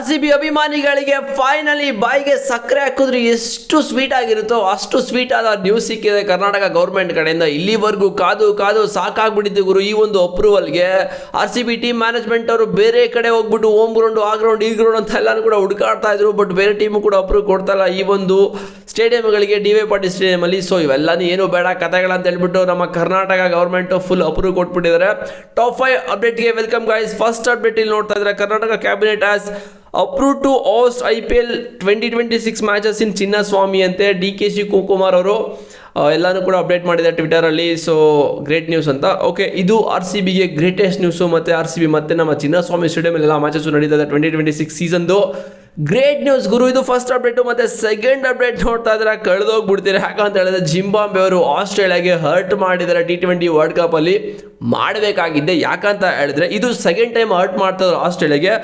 R C B ಅಭಿಮಾನಿಗಳಿಗೆ finally ಬಾಯಿಗೆ ಸಕ್ಕರೆ ಹಾಕಿದ್ರೆ ಎಷ್ಟು ಸ್ವೀಟ್ ಆಗಿರುತ್ತೋ ಅಷ್ಟು ಸ್ವೀಟ್ ಆದ ನ್ಯೂಸ್ ಸಿಕ್ಕಿದೆ ಕರ್ನಾಟಕ ಗೌರ್ಮೆಂಟ್ ಕಡೆಯಿಂದ. ಇಲ್ಲಿವರೆಗೂ ಕಾದು ಕಾದು ಸಾಕಾಗ್ಬಿಟ್ಟಿದ್ದು ಗುರು ಈ ಒಂದು ಅಪ್ರೂವಲ್ಗೆ. R C B team management ಅವರು ಬೇರೆ ಕಡೆ ಹೋಗ್ಬಿಟ್ಟು ಹೋಮ್ ಗ್ರೌಂಡ್ ಆ ಗ್ರೌಂಡ್ ಈ ಗ್ರೌಂಡ್ ಅಂತ ಎಲ್ಲಾನು ಕೂಡ ಹುಡುಕಾಡ್ತಾ ಇದ್ರು. ಬಟ್ ಬೇರೆ ಟೀಮು ಕೂಡ ಅಪ್ರೂವ್ ಕೊಡ್ತಾ ಇಲ್ಲ ಈ ಒಂದು ಸ್ಟೇಡಿಯಂಗಳಿಗೆ, ಡಿ ವೈ ಪಾಟೀಲ್ ಸ್ಟೇಡಿಯಮಲ್ಲಿ. ಸೊ ಇವೆಲ್ಲನೂ ಏನು ಬೇಡ ಕಥೆಗಳಂತ ಹೇಳ್ಬಿಟ್ಟು ನಮ್ಮ ಕರ್ನಾಟಕ ಗೌರ್ಮೆಂಟ್ ಫುಲ್ ಅಪ್ರೂವ್ ಕೊಟ್ಬಿಟ್ಟಿದ್ದಾರೆ. ಟಾಪ್ 5 ಅಪ್ಡೇಟ್ಗೆ ವೆಲ್ಕಮ್ ಗೈಸ್. ಫಸ್ಟ್ ಅಪ್ಡೇಟ್ ಇಲ್ಲಿ ನೋಡ್ತಾ ಇದ್ದಾರೆ, Karnataka cabinet has approve to host IPL 2026 matches in Chinnaswamy ಅಂತೆ. DK ಶಿವಕುಮಾರ್ ಅವರು ಎಲ್ಲಾನು ಕೂಡ ಅಪ್ಡೇಟ್ ಮಾಡಿದ್ದಾರೆ ಟ್ವಿಟರಲ್ಲಿ. ಸೊ ಗ್ರೇಟ್ ನ್ಯೂಸ್ ಅಂತ. ಓಕೆ, ಇದು ಆರ್ ಸಿ ಬಿಗೆ ಗ್ರೇಟೆಸ್ಟ್ ನ್ಯೂಸು. ಮತ್ತು ಆರ್ ಸಿ ಬಿ ಮತ್ತೆ ನಮ್ಮ ಚಿನ್ನಸ್ವಾಮಿ ಸ್ಟೇಡಿಯಂ ಎಲ್ಲ ಮ್ಯಾಚಸ್ಸು ನಡೀತದೆ 2026 ಸೀಸನ್ದು. ಗ್ರೇಟ್ ನ್ಯೂಸ್ ಗುರು, ಇದು ಫಸ್ಟ್ ಅಪ್ಡೇಟು. ಮತ್ತು ಸೆಕೆಂಡ್ ಅಪ್ಡೇಟ್ ನೋಡ್ತಾ ಇದ್ರೆ ಕಳೆದೋಗ್ಬಿಡ್ತೀರಿ. ಯಾಕಂತ ಹೇಳಿದ್ರೆ ಜಿಂಬಾಬ್ವೆ ಅವರು ಆಸ್ಟ್ರೇಲಿಯಾಗೆ ಹರ್ಟ್ ಮಾಡಿದ್ದಾರೆ T20 ವರ್ಲ್ಡ್ ಕಪ್ಪಲ್ಲಿ. ಮಾಡಬೇಕಾಗಿದ್ದೆ, ಯಾಕಂತ ಹೇಳಿದ್ರೆ ಇದು ಸೆಕೆಂಡ್ ಟೈಮ್ ಹರ್ಟ್ ಮಾಡ್ತಾರೆ ಆಸ್ಟ್ರೇಲಿಯಾಗೆ.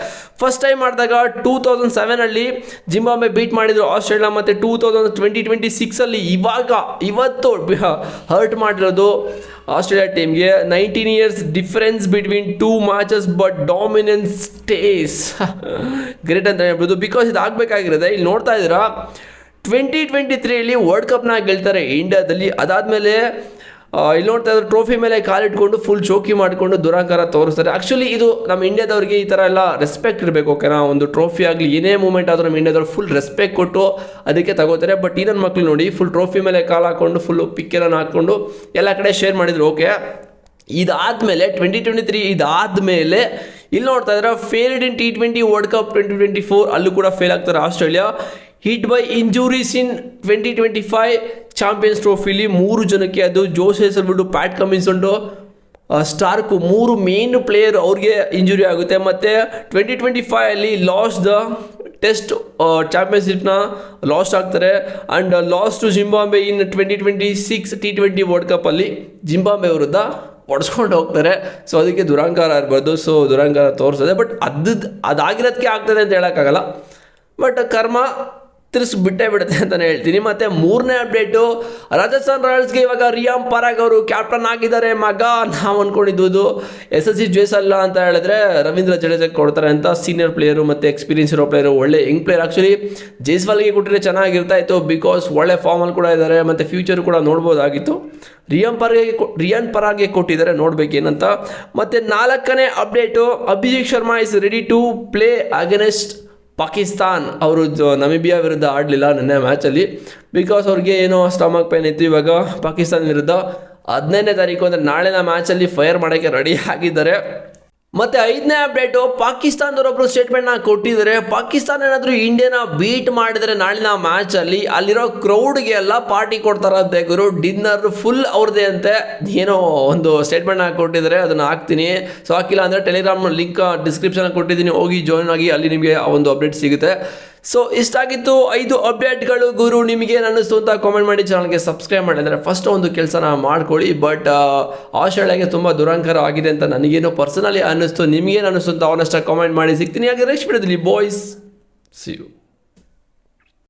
ಫಸ್ಟ್ ಟೈಮ್ ಮಾಡಿದಾಗ 2007 ಜಿಂಬಾಬ್ವೆ ಬೀಟ್ ಮಾಡಿದ್ರು ಆಸ್ಟ್ರೇಲಿಯಾ. ಮತ್ತು 2026 ಇವತ್ತು ಹರ್ಟ್ ಮಾಡಿರೋದು ಆಸ್ಟ್ರೇಲಿಯಾ ಟೀಮ್ಗೆ. 19 years difference between 2 matches but dominance stays. Great ಅಂತ ಹೇಳ್ಬೋದು. ಬಿಕಾಸ್ ಇದು ಆಗಬೇಕಾಗಿರೋದೆ. ಇಲ್ಲಿ ನೋಡ್ತಾ ಇದ್ದೀರಾ 2023 ವರ್ಲ್ಡ್ ಕಪ್ನ ಗೆಲ್ತಾರೆ ಇಂಡಿಯಾದಲ್ಲಿ. ಅದಾದಮೇಲೆ ಇಲ್ಲಿ ನೋಡ್ತಾ ಇದ್ರೆ ಟ್ರೋಫಿ ಮೇಲೆ ಕಾಲಿಟ್ಕೊಂಡು ಫುಲ್ ಚೋಕಿ ಮಾಡಿಕೊಂಡು ದುರಂಕಾರ ತೋರಿಸ್ತಾರೆ. ಆ್ಯಕ್ಚುಲಿ ಇದು ನಮ್ಮ ಇಂಡಿಯಾದವ್ರಿಗೆ ಈ ಥರ ಎಲ್ಲ ರೆಸ್ಪೆಕ್ಟ್ ಇರಬೇಕು. ಓಕೆನಾ, ಒಂದು ಟ್ರೋಫಿ ಆಗಲಿ ಏನೇ ಮೂಮೆಂಟ್ ಆದರೂ ನಮ್ಮ ಇಂಡಿಯಾದವ್ರು ಫುಲ್ ರೆಸ್ಪೆಕ್ಟ್ ಕೊಟ್ಟು ಅದಕ್ಕೆ ತಗೋತಾರೆ. ಬಟ್ ಈ ನನ್ನ ಮಕ್ಕಳು ನೋಡಿ ಫುಲ್ ಟ್ರೋಫಿ ಮೇಲೆ ಕಾಲು ಹಾಕ್ಕೊಂಡು ಫುಲ್ಲು ಪಿಕ್ಕೆಲ್ಲ ಹಾಕ್ಕೊಂಡು ಎಲ್ಲ ಕಡೆ ಶೇರ್ ಮಾಡಿದ್ರು. ಓಕೆ, ಇದಾದಮೇಲೆ 2023 ಇದಾದಮೇಲೆ ಇಲ್ಲಿ ನೋಡ್ತಾ ಇದ್ರೆ failed in T20 world cup 2024 ಅಲ್ಲೂ ಕೂಡ ಫೇಲ್ ಆಗ್ತಾರೆ Australia. Hit by injuries in 2025 champions ಟ್ರೋಫಿಲಿ 3 ಜನಕ್ಕೆ, ಅದು ಜೋಸ್ ಹೆಸರ್ಬಿಟ್ಟು ಪ್ಯಾಟ್ ಕಮಿನ್ಸ್ ಉಂಟು ಸ್ಟಾರ್ಕು 3 ಮೇನ್ ಪ್ಲೇಯರ್ ಅವ್ರಿಗೆ ಇಂಜುರಿ ಆಗುತ್ತೆ. ಮತ್ತು 2025 ಲಾಸ್ಟ್ ದ ಟೆಸ್ಟ್ ಚಾಂಪಿಯನ್ಶಿಪ್ನ ಲಾಸ್ಟ್ ಆಗ್ತಾರೆ. And lost to Zimbabwe in 2026 T20 world ಕಪ್ಪಲ್ಲಿ ಜಿಂಬಾಬ್ವೆ ವಿರುದ್ಧ ಹೊಡ್ಸ್ಕೊಂಡು ಹೋಗ್ತಾರೆ. ಸೊ ಅದಕ್ಕೆ ದುರಂಕಾರ ಇರ್ಬೋದು. ಸೊ ದುರಂಕಾರ ತೋರಿಸ್ತದೆ. ಬಟ್ ಅದಾಗಿರೋದಕ್ಕೆ ಆಗ್ತದೆ ಅಂತ ಹೇಳೋಕ್ಕಾಗಲ್ಲ. ಬಟ್ ಕರ್ಮ ಬಿಟ್ಟೇ ಬಿಡುತ್ತೆ ಅಂತಲೇ ಹೇಳ್ತೀನಿ. ಮತ್ತು ಮೂರನೇ ಅಪ್ಡೇಟು, ರಾಜಸ್ಥಾನ್ ರಾಯಲ್ಸ್ಗೆ ಇವಾಗ ರಿಯಾನ್ ಪರಾಗ್ ಅವರು ಕ್ಯಾಪ್ಟನ್ ಆಗಿದ್ದಾರೆ. ಮಗ ನಾವು ಅಂದ್ಕೊಂಡಿದ್ದು SSC ಜೈಸಲ್ಲ ಅಂತ ಹೇಳಿದ್ರೆ ರವೀಂದ್ರ ಜಡೇಜಾಗೆ ಕೊಡ್ತಾರೆ ಅಂತ. ಸೀನಿಯರ್ ಪ್ಲೇಯರು ಮತ್ತು ಎಕ್ಸ್ಪೀರಿಯನ್ಸ್ ಇರೋ ಪ್ಲೇಯರು, ಒಳ್ಳೆ ಯಂಗ್ ಪ್ಲೇಯರ್. ಆ್ಯಕ್ಚುಲಿ ಜೈಸ್ವಾಲ್ಗೆ ಕೊಟ್ಟರೆ ಚೆನ್ನಾಗಿರ್ತಾ ಇತ್ತು, ಬಿಕಾಸ್ ಒಳ್ಳೆ ಫಾರ್ಮಲ್ಲಿ ಕೂಡ ಇದ್ದಾರೆ ಮತ್ತು ಫ್ಯೂಚರ್ ಕೂಡ ನೋಡ್ಬೋದಾಗಿತ್ತು. ರಿಯಾನ್ ಪರಾಗ್ಗೆ ಕೊಟ್ಟಿದ್ದಾರೆ, ನೋಡ್ಬೇಕೇನಂತ. ಮತ್ತು 4ನೇ update, Abhishek Sharma is ready to play against Pakistan. ಅವರು ನಮಿಬಿಯಾ ವಿರುದ್ಧ ಆಡಲಿಲ್ಲ ನೆನ್ನೆ ಮ್ಯಾಚಲ್ಲಿ, ಬಿಕಾಸ್ ಅವ್ರಿಗೆ ಏನೋ ಸ್ಟಮಕ್ ಪೇನ್ ಇತ್ತು. ಇವಾಗ ಪಾಕಿಸ್ತಾನ ವಿರುದ್ಧ 15ನೇ ತಾರೀಕು ಅಂದರೆ ನಾಳಿನ ಮ್ಯಾಚಲ್ಲಿ ಫೈರ್ ಮಾಡೋಕ್ಕೆ ರೆಡಿ ಆಗಿದ್ದಾರೆ. ಮತ್ತು 5ನೇ ಅಪ್ಡೇಟು, ಪಾಕಿಸ್ತಾನದವರೊಬ್ಬರು ಸ್ಟೇಟ್ಮೆಂಟ್ನ ಕೊಟ್ಟಿದ್ದಾರೆ. ಪಾಕಿಸ್ತಾನ ಏನಾದರೂ ಇಂಡಿಯಾನ ಬೀಟ್ ಮಾಡಿದರೆ ನಾಳಿನ ಮ್ಯಾಚಲ್ಲಿ ಅಲ್ಲಿರೋ ಕ್ರೌಡ್ಗೆ ಎಲ್ಲ ಪಾರ್ಟಿ ಕೊಡ್ತಾರಂತೆ ಗುರು. ಡಿನ್ನರ್ ಫುಲ್ ಅವ್ರದ್ದೇ ಅಂತೆ. ಏನೋ ಒಂದು ಸ್ಟೇಟ್ಮೆಂಟ್ನ ಕೊಟ್ಟಿದ್ದಾರೆ, ಅದನ್ನು ಹಾಕ್ತೀನಿ. ಸೊ ಹಾಕಿಲ್ಲ ಅಂದರೆ ಟೆಲಿಗ್ರಾಮ್ ಲಿಂಕ್ ಡಿಸ್ಕ್ರಿಪ್ಷನ್ ಕೊಟ್ಟಿದ್ದೀನಿ, ಹೋಗಿ ಜಾಯ್ನ್ ಆಗಿ, ಅಲ್ಲಿ ನಿಮಗೆ ಆ ಒಂದು ಅಪ್ಡೇಟ್ ಸಿಗುತ್ತೆ. ಸೊ ಇಷ್ಟಾಗಿತ್ತು 5 ಅಪ್ಡೇಟ್ಗಳು ಗುರು. ನಿಮಗೆ ಅನ್ನಿಸ್ತು ಅಂತ ಕಾಮೆಂಟ್ ಮಾಡಿ, ಚಾನಲ್ಗೆ ಸಬ್ಸ್ಕ್ರೈಬ್ ಮಾಡಿದರೆ ಫಸ್ಟ್ ಒಂದು ಕೆಲಸನ ಮಾಡ್ಕೊಳ್ಳಿ. ಬಟ್ ಆಸ್ಟ್ರೇಲಿಯಾಗೆ ತುಂಬ ದುರಂಕಾರ ಆಗಿದೆ ಅಂತ ನನಗೇನೋ ಪರ್ಸನಲಿ ಅನ್ನಿಸ್ತು. ನಿಮಗೇನು ಅನ್ನಿಸ್ತು ಅಂತ ಅವನಷ್ಟ ಕಾಮೆಂಟ್ ಮಾಡಿ. ಸಿಗ್ತೀನಿ ಹಾಗೆ ನೆಕ್ಸ್ಟ್ ವಿಡಿಯೋದಲ್ಲಿ. Boys, see you.